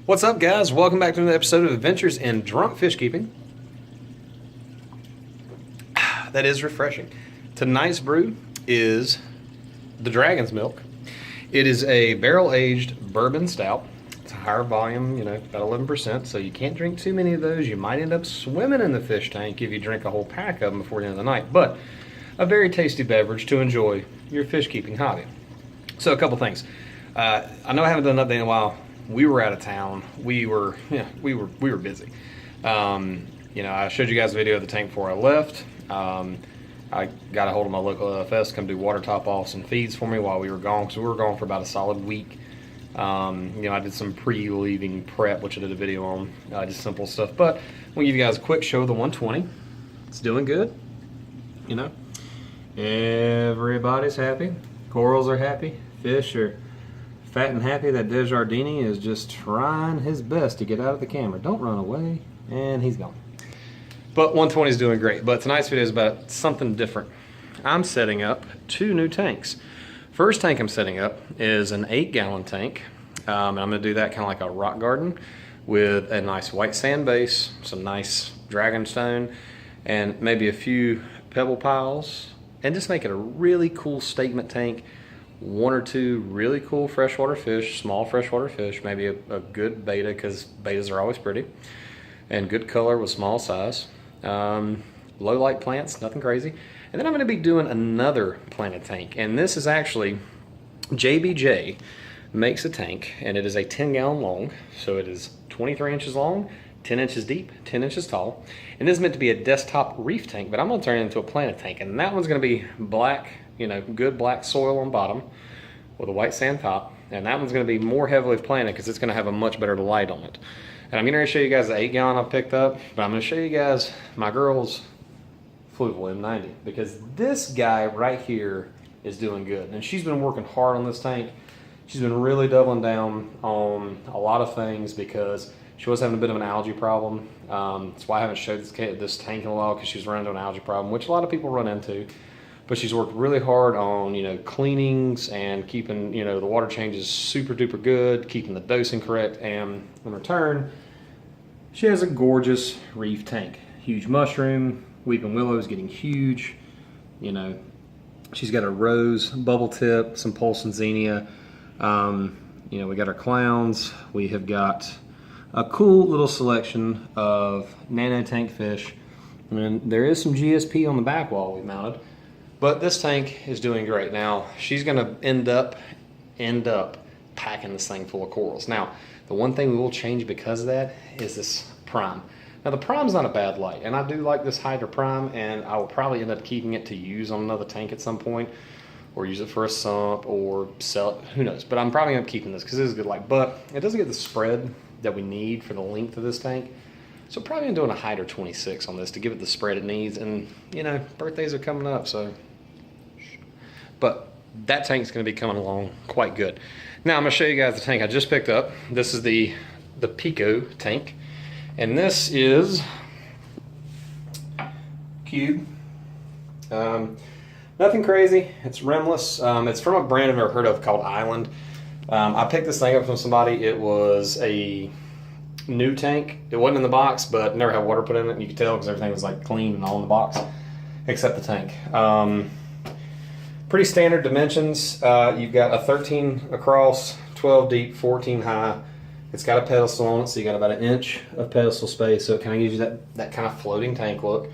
What's up, guys? Welcome back to another episode of Adventures in Drunk Fish Keeping. That is refreshing. Tonight's brew is the Dragon's Milk. It is a barrel-aged bourbon stout. It's a higher volume, about 11%, so you can't drink too many of those. You might end up swimming in the fish tank if you drink a whole pack of them before the end of the night. But a very tasty beverage to enjoy your fish keeping hobby. So a couple things. I know I haven't done an update in a while. We were out of town. We were busy. I showed you guys a video of the tank before I left. I got a hold of my local LFS to come do water top offs and feeds for me while we were gone, because we were gone for about a solid week. I did some pre-leaving prep, which I did a video on, just simple stuff. But I'm gonna give you guys a quick show of the 120. It's doing good. Everybody's happy. Corals are happy. Fish are fat and happy. That Desjardins is just trying his best to get out of the camera. Don't run away. And he's gone. But 120 is doing great. But tonight's video is about something different. I'm setting up 2 new tanks. First tank I'm setting up is an 8-gallon tank. And I'm going to do that kind of like a rock garden with a nice white sand base, some nice dragonstone, and maybe a few pebble piles, and just make it a really cool statement tank. 1 or 2 really cool freshwater fish, small freshwater fish, maybe a good beta, because betas are always pretty, and good color with small size. Low light plants, nothing crazy. And then I'm going to be doing another planted tank, and this is actually JBJ makes a tank, and it is a 10-gallon long, so it is 23 inches long, 10 inches deep, 10 inches tall, and this is meant to be a desktop reef tank, but I'm going to turn it into a planted tank, and that one's going to be black, good black soil on bottom with a white sand top, and that one's going to be more heavily planted because it's going to have a much better light on it. And I'm going to show you guys the 8-gallon I picked up, but I'm going to show you guys my girl's Fluval M90, because this guy right here is doing good, and she's been working hard on this tank. She's been really doubling down on a lot of things because she was having a bit of an algae problem. That's why I haven't showed this tank in a while, because she's running into an algae problem, which a lot of people run into. But she's worked really hard on, cleanings and keeping, the water changes super duper good, keeping the dosing correct, and in return, she has a gorgeous reef tank. Huge mushroom, weeping willow is getting huge, she's got a rose bubble tip, some Polson zinnia, we got our clowns, we have got a cool little selection of nano tank fish, and there is some GSP on the back wall we mounted. But this tank is doing great. Now, she's going to end up packing this thing full of corals. Now, the one thing we will change because of that is this prime. Now, the prime's not a bad light, and I do like this Hydra Prime, and I will probably end up keeping it to use on another tank at some point, or use it for a sump, or sell it, who knows. But I'm probably going to keep this because it is a good light. But it doesn't get the spread that we need for the length of this tank. So probably I'm doing a Hydra 26 on this to give it the spread it needs, and birthdays are coming up, so. But that tank's going to be coming along quite good. Now I'm going to show you guys the tank I just picked up. This is the Pico tank, and this is cube. Nothing crazy. It's rimless. It's from a brand I've never heard of called Island. I picked this thing up from somebody. It was a new tank. It wasn't in the box, but never had water put in it, and you could tell because everything was like clean and all in the box except the tank. Pretty standard dimensions. You've got a 13 across, 12 deep, 14 high. It's got a pedestal on it, so you got about 1 inch of pedestal space, so it kind of gives you that kind of floating tank look.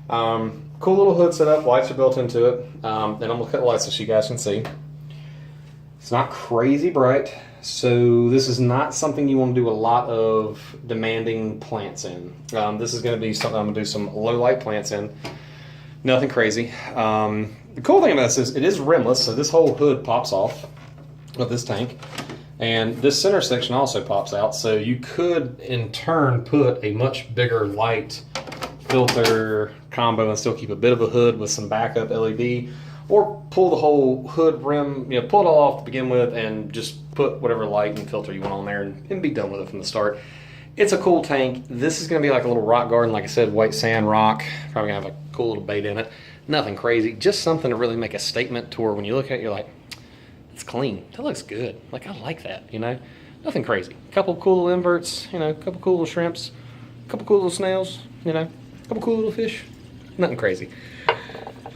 Cool little hood setup. Lights are built into it. And I'm going to cut the lights so you guys can see. It's not crazy bright, so this is not something you want to do a lot of demanding plants in. This is going to be something I'm going to do some low light plants in. Nothing crazy. The cool thing about this is it is rimless, so this whole hood pops off of this tank, and this center section also pops out, so you could in turn put a much bigger light filter combo and still keep a bit of a hood with some backup LED, or pull the whole hood rim, pull it all off to begin with and just put whatever light and filter you want on there and be done with it from the start. It's a cool tank. This is going to be like a little rock garden, like I said, white sand rock. Probably going to have a cool little bait in it. Nothing crazy, just something to really make a statement to where when you look at it, you're like, it's clean. That looks good. Like, I like that, nothing crazy. A couple cool little inverts, you know, a couple cool little shrimps, a couple cool little snails, you know, a couple cool little fish. Nothing crazy.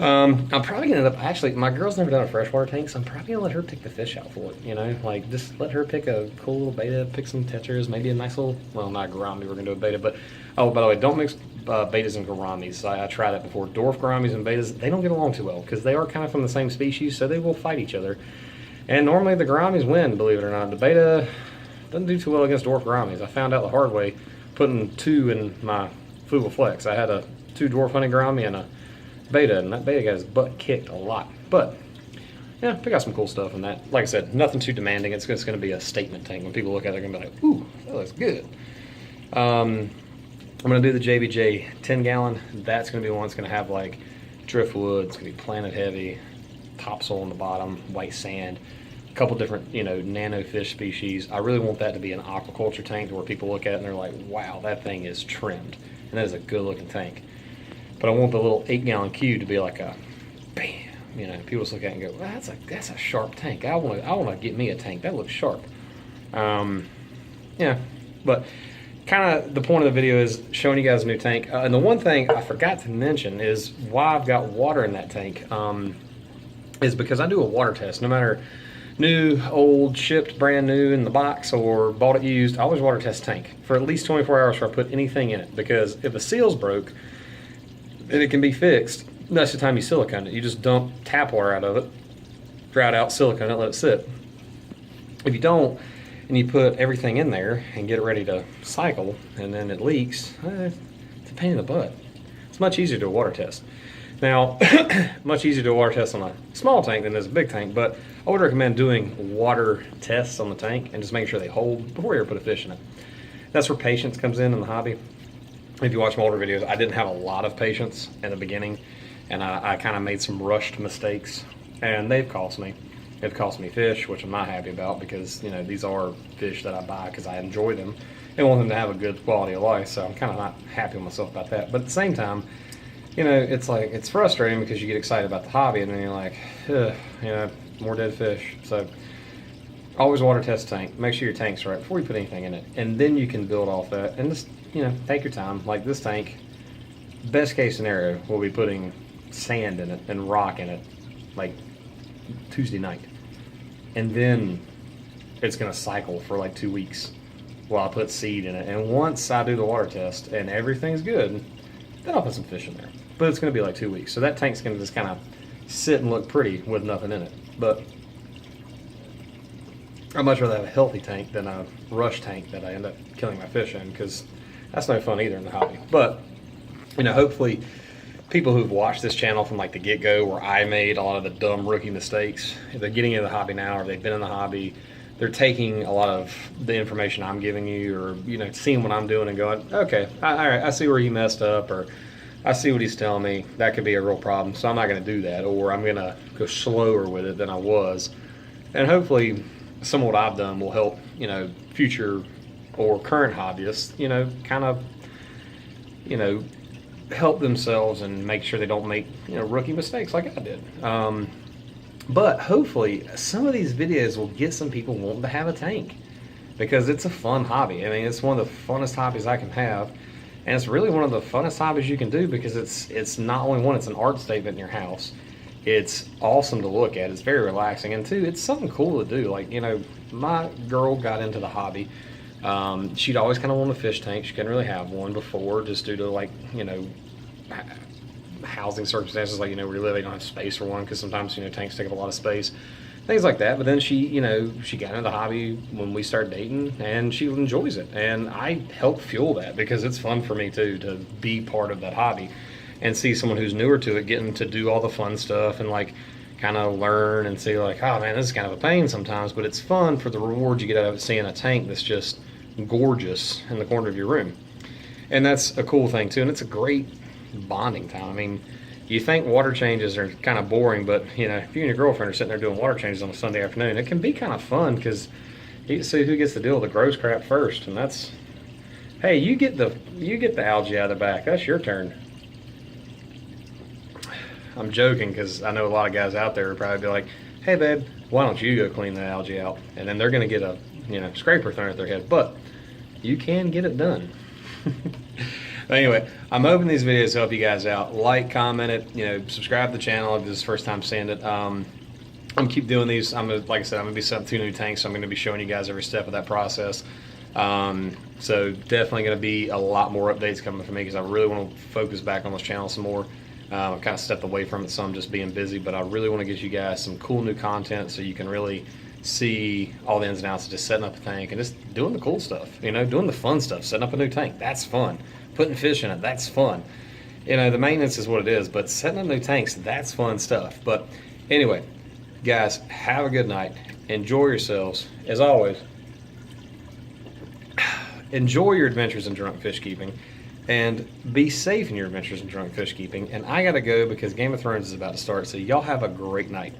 I'm probably gonna end up, actually, my girl's never done a freshwater tank, so I'm probably gonna let her pick the fish out for it, you know? Like, just let her pick a cool little beta, pick some tetras, maybe a nice little, well, not gourami, we're gonna do a beta, but, oh, by the way, don't mix betas and gouramis. I tried that before. Dwarf gouramis and betas, they don't get along too well, because they are kind of from the same species, so they will fight each other. And normally the gouramis win, believe it or not. The beta doesn't do too well against dwarf gouramis. I found out the hard way putting 2 in my Fluval Flex. I had a 2 dwarf honey gourami and a beta, and that beta got his butt kicked a lot. But yeah, pick out some cool stuff in that. Like I said, nothing too demanding. It's going to be a statement tank. When people look at it, they're going to be like, ooh, that looks good. I'm going to do the JBJ 10 gallon. That's going to be one that's going to have like driftwood. It's going to be Planet Heavy, topsoil on the bottom, white sand, a couple different, you know, nano fish species. I really want that to be an aquaculture tank where people look at it and they're like, wow, that thing is trimmed. And that is a good looking tank. But I want the little 8 gallon cube to be like a bam. You know, people just look at it and go, well, that's a sharp tank. I want to get me a tank. That looks sharp. Yeah, but kind of the point of the video is showing you guys a new tank. And the one thing I forgot to mention is why I've got water in that tank is because I do a water test. No matter new, old, shipped, brand new in the box, or bought it used, I always water test tank for at least 24 hours before I put anything in it. Because if the seal's broke, and it can be fixed, that's the time you silicone it. You just dump tap water out of it, dry it out, silicone it, let it sit. If you don't, and you put everything in there and get it ready to cycle, and then it leaks, it's a pain in the butt. It's much easier to do a water test. Now, much easier to do a water test on a small tank than it is a big tank, but I would recommend doing water tests on the tank and just making sure they hold before you ever put a fish in it. That's where patience comes in the hobby. If you watch my older videos, I didn't have a lot of patience in the beginning, and I kind of made some rushed mistakes, and they've cost me. They've cost me fish, which I'm not happy about, because, you know, these are fish that I buy because I enjoy them and want them to have a good quality of life, so I'm kind of not happy with myself about that. But at the same time, you know, it's like, it's frustrating because you get excited about the hobby, and then you're like, ugh, you know, more dead fish. So always water test tank. Make sure your tank's right before you put anything in it, and then you can build off that. And just, you know, take your time. Like this tank, best case scenario, we'll be putting sand in it and rock in it like Tuesday night, and then it's gonna cycle for like 2 weeks while I put seed in it. And once I do the water test and everything's good, then I'll put some fish in there. But it's gonna be like 2 weeks, so that tank's gonna just kind of sit and look pretty with nothing in it. But I'd much rather have a healthy tank than a rush tank that I end up killing my fish in, because that's no fun either in the hobby. But, you know, hopefully people who've watched this channel from like the get-go, where I made a lot of the dumb rookie mistakes, they're getting into the hobby now, or they've been in the hobby, they're taking a lot of the information I'm giving you, or, you know, seeing what I'm doing and going, okay, all right, I see where he messed up, or I see what he's telling me. That could be a real problem, so I'm not going to do that, or I'm going to go slower with it than I was. And hopefully some of what I've done will help, you know, future or current hobbyists, you know, kind of, you know, help themselves and make sure they don't make, you know, rookie mistakes like I did. But hopefully some of these videos will get some people wanting to have a tank, because it's a fun hobby. I mean, it's one of the funnest hobbies I can have, and it's really one of the funnest hobbies you can do, because it's not only one, it's an art statement in your house. It's awesome to look at. It's very relaxing, and two, it's something cool to do. Like, you know, my girl got into the hobby. She'd always kind of wanted a fish tank. She couldn't really have one before, just due to, like, you know, housing circumstances, like, you know, where you live, you don't have space for one, because sometimes, you know, tanks take up a lot of space, things like that. But then she, you know, she got into the hobby when we started dating, and she enjoys it, and I help fuel that, because it's fun for me too to be part of that hobby and see someone who's newer to it getting to do all the fun stuff and like kind of learn and see like, oh man, this is kind of a pain sometimes, but it's fun for the reward you get out of it, seeing a tank that's just gorgeous in the corner of your room. And that's a cool thing too, and it's a great bonding time. I mean, you think water changes are kind of boring, but you know, if you and your girlfriend are sitting there doing water changes on a Sunday afternoon, it can be kind of fun, because you see who gets to deal with the gross crap first. And that's, hey, you get the algae out of the back, that's your turn. I'm joking, because I know a lot of guys out there would probably be like, hey babe, why don't you go clean the algae out? And then they're going to get a scraper thrown at their head, but you can get it done. Anyway, I'm hoping these videos help you guys out. Like, comment it, subscribe to the channel if this is the first time seeing it. I'm gonna keep doing these. Like I said, I'm gonna be setting up 2 new tanks, so I'm gonna be showing you guys every step of that process. So definitely gonna be a lot more updates coming from me, because I really want to focus back on this channel some more. I've kind of stepped away from it some, just being busy, but I really want to get you guys some cool new content so you can really see all the ins and outs of just setting up a tank and just doing the cool stuff, doing the fun stuff. Setting up a new tank, that's fun. Putting fish in it, that's fun. The maintenance is what it is, but setting up new tanks, that's fun stuff. But anyway, guys, have a good night. Enjoy yourselves. As always, enjoy your adventures in drunk fish keeping, and be safe in your adventures in drunk fish keeping. And I gotta go because Game of Thrones is about to start, so y'all have a great night.